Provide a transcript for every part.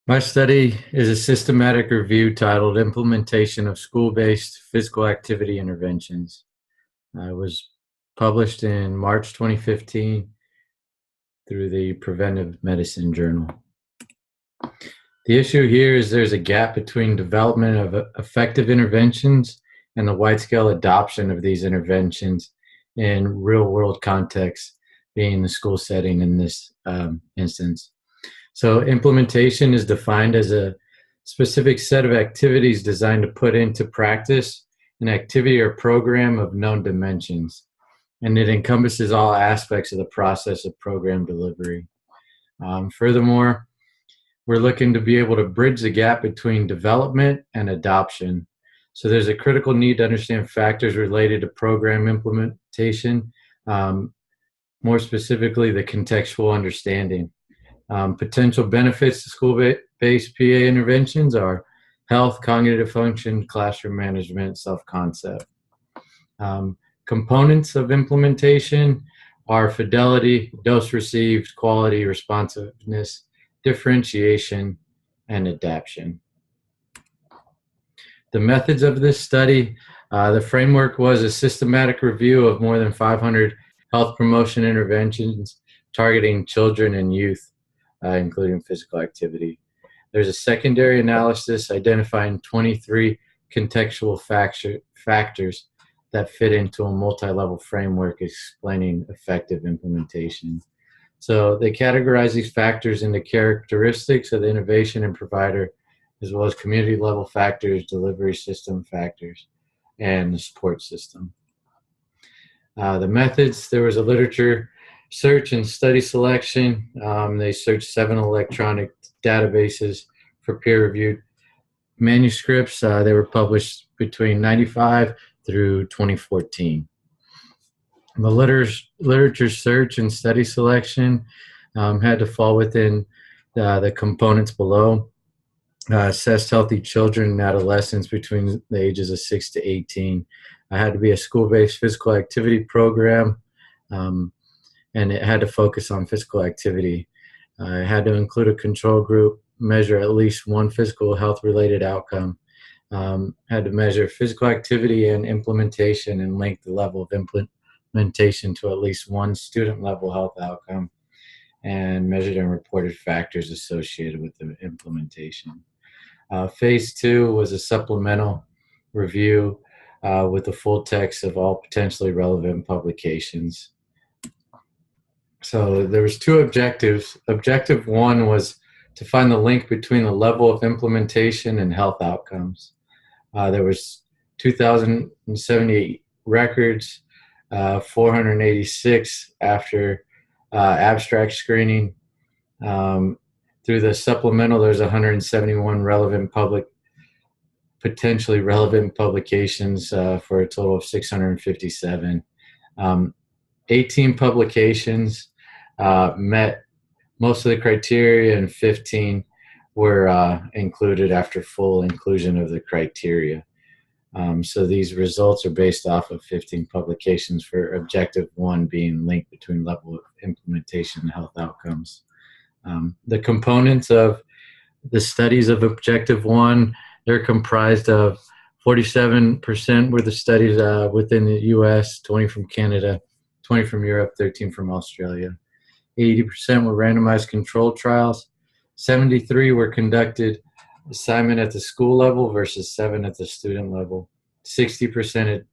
My study is a systematic review titled Implementation of School-Based Physical Activity Interventions. It was published in March 2015 through the Preventive Medicine Journal. The issue here is there's a gap between development of effective interventions and the wide-scale adoption of these interventions in real-world contexts, being the school setting in this instance. So implementation is defined as a specific set of activities designed to put into practice an activity or program of known dimensions, and it encompasses all aspects of the process of program delivery. Furthermore, we're looking to be able to bridge the gap between development and adoption. So there's a critical need to understand factors related to program implementation, more specifically the contextual understanding. Potential benefits to school-based PA interventions are health, cognitive function, classroom management, self-concept. Components of implementation are fidelity, dose received, quality, responsiveness, differentiation, and adaptation. The methods of this study, the framework was a systematic review of more than 500 health promotion interventions targeting children and youth, including physical activity. There's a secondary analysis identifying 23 contextual factors that fit into a multi-level framework explaining effective implementation. So they categorize these factors into characteristics of the innovation and provider, as well as community level factors, delivery system factors, and the support system. The methods, there was a literature search and study selection. They searched 7 electronic databases for peer-reviewed manuscripts. They were published between 1995 through 2014. The literature search and study selection had to fall within the components below. Assessed healthy children and adolescents between the ages of 6 to 18. I had to be a school-based physical activity program, and it had to focus on physical activity. It had to include a control group, measure at least one physical health-related outcome, had to measure physical activity and implementation and link the level of implementation to at least one student-level health outcome, and measured and reported factors associated with the implementation. Phase 2 was a supplemental review with the full text of all potentially relevant publications. So there was 2 objectives. Objective 1 was to find the link between the level of implementation and health outcomes. There was 2,078 records, 486 after abstract screening. Through the supplemental, there's 171 potentially relevant publications for a total of 657. 18 publications met most of the criteria, and 15 were included after full inclusion of the criteria. So these results are based off of 15 publications, for objective 1 being linked between level of implementation and health outcomes. The components of the studies of objective 1, they're comprised of 47% were the studies within the US, 20 from Canada, 20 from Europe, 13 from Australia. 80% were randomized controlled trials. 73 were conducted assignment at the school level versus 7 at the student level. 60%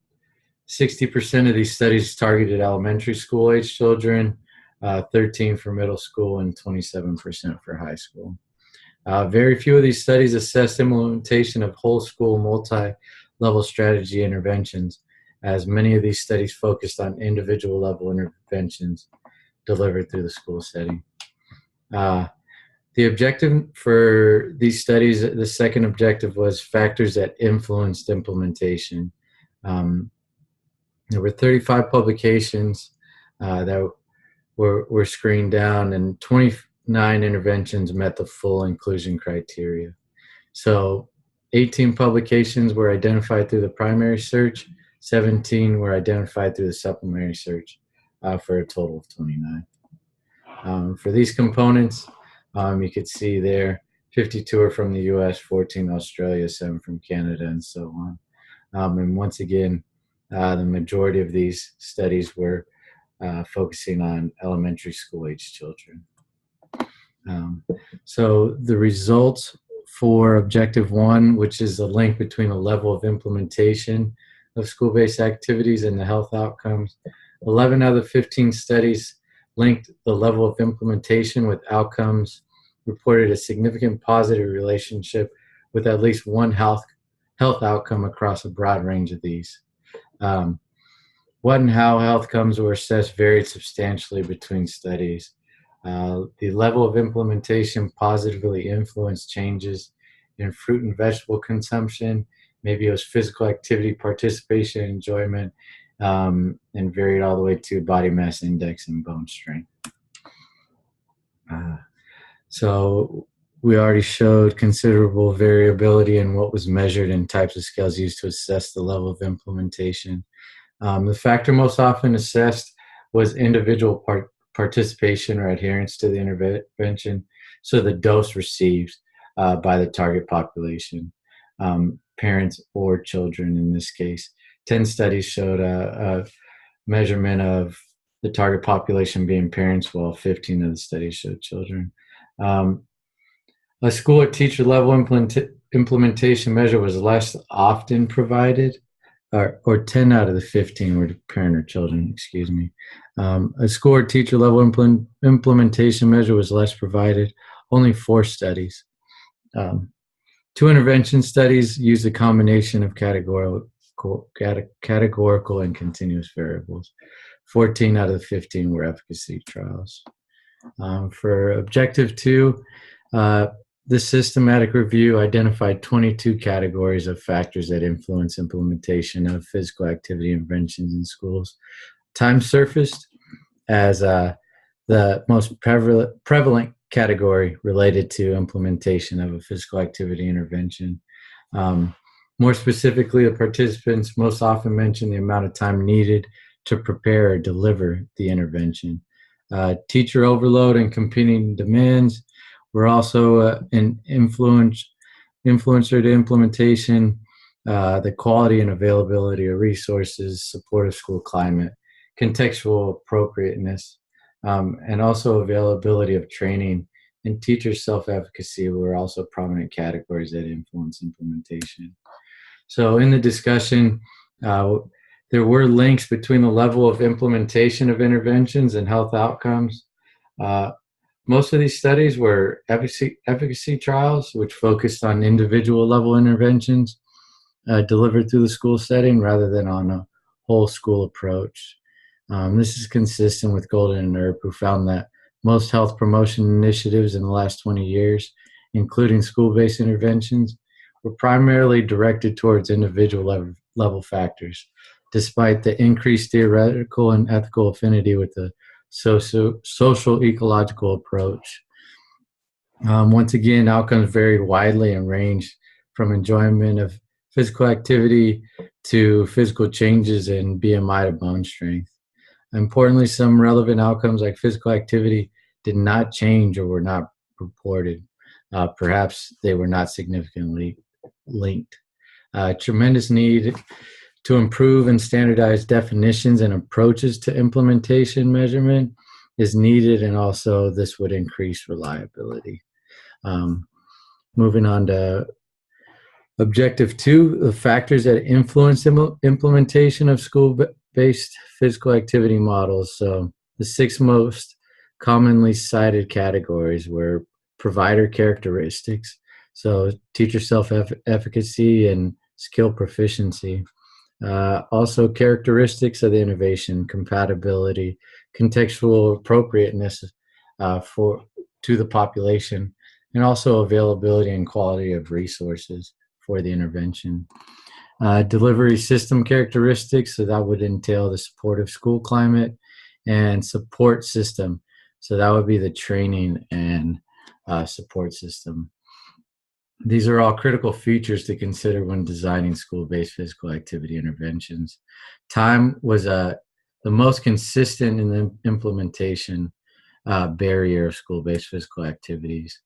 of these studies targeted elementary school age children, 13 for middle school, and 27% for high school. Very few of these studies assessed implementation of whole school multi-level strategy interventions, as many of these studies focused on individual level interventions delivered through the school setting. The objective for these studies, the second objective, was factors that influenced implementation. There were 35 publications that were screened down, and 29 interventions met the full inclusion criteria. So 18 publications were identified through the primary search, 17 were identified through the supplementary search, for a total of 29. For these components, you could see there 52 are from the US, 14 Australia, 7 from Canada, and so on. And once again, the majority of these studies were focusing on elementary school age children. So the results for objective 1, which is the link between the level of implementation of school-based activities and the health outcomes, 11 out of the 15 studies linked the level of implementation with outcomes, reported a significant positive relationship with at least one health outcome across a broad range of these. What and how health outcomes were assessed varied substantially between studies. The level of implementation positively influenced changes in fruit and vegetable consumption. Maybe it was physical activity, participation, enjoyment, and varied all the way to body mass index and bone strength. So we already showed considerable variability in what was measured in types of scales used to assess the level of implementation. The factor most often assessed was individual participation or adherence to the intervention, so the dose received by the target population, parents or children in this case. 10 studies showed a measurement of the target population being parents, while 15 of the studies showed children. A school or teacher level implementation measure was less often provided, or 10 out of the 15 were parent or children, excuse me. A school or teacher level implementation measure was less provided, only 4 studies. 2 intervention studies used a combination of categorical and continuous variables. 14 out of the 15 were efficacy trials. For objective 2, the systematic review identified 22 categories of factors that influence implementation of physical activity interventions in schools. Time surfaced as the most prevalent category related to implementation of a physical activity intervention. More specifically, the participants most often mentioned the amount of time needed to prepare or deliver the intervention. Teacher overload and competing demands were also an influencer to implementation, the quality and availability of resources, supportive school climate, contextual appropriateness, and also availability of training and teacher self-efficacy were also prominent categories that influence implementation. So in the discussion, there were links between the level of implementation of interventions and health outcomes. Most of these studies were efficacy trials, which focused on individual level interventions delivered through the school setting rather than on a whole school approach. This is consistent with Golden and Earp, who found that most health promotion initiatives in the last 20 years, including school-based interventions, were primarily directed towards individual level factors, despite the increased theoretical and ethical affinity with the social ecological approach. Once again, outcomes varied widely and ranged from enjoyment of physical activity to physical changes in BMI to bone strength. Importantly, some relevant outcomes like physical activity did not change or were not reported. Perhaps they were not significantly linked. Tremendous need to improve and standardize definitions and approaches to implementation measurement is needed, and also this would increase reliability. Moving on to objective 2, the factors that influence implementation of school-based physical activity models. So the 6 most commonly cited categories were provider characteristics, so teacher self-efficacy and skill proficiency. Also characteristics of the innovation, compatibility, contextual appropriateness to the population, and also availability and quality of resources for the intervention. Delivery system characteristics, so that would entail the supportive school climate, and support system, so that would be the training and support system. These are all critical features to consider when designing school-based physical activity interventions. Time was the most consistent in the implementation barrier of school-based physical activities.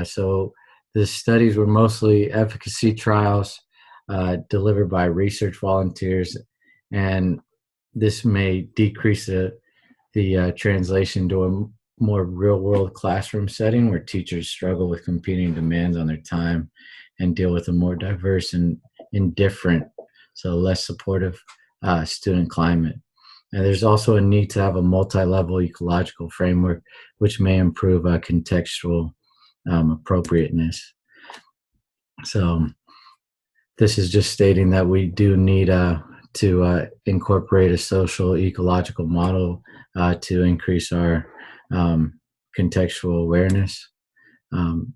So The studies were mostly efficacy trials delivered by research volunteers, and this may decrease the translation to a more real-world classroom setting where teachers struggle with competing demands on their time and deal with a more diverse and indifferent, so less supportive student climate. And there's also a need to have a multi-level ecological framework, which may improve contextual appropriateness. So this is just stating that we do need to incorporate a social ecological model to increase our contextual awareness.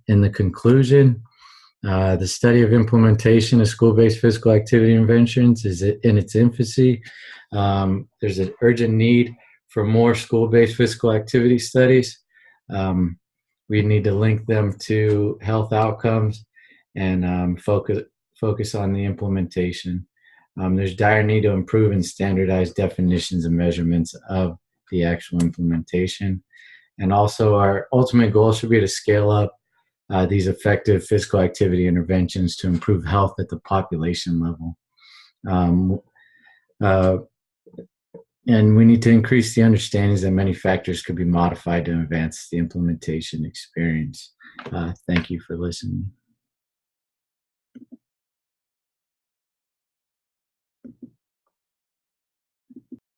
In the conclusion, the study of implementation of school-based physical activity interventions is in its infancy. There's an urgent need for more school-based physical activity studies. We need to link them to health outcomes and focus on the implementation. There's dire need to improve and standardize definitions and measurements of the actual implementation. And also our ultimate goal should be to scale up these effective physical activity interventions to improve health at the population level. And we need to increase the understandings that many factors could be modified to advance the implementation experience. Thank you for listening.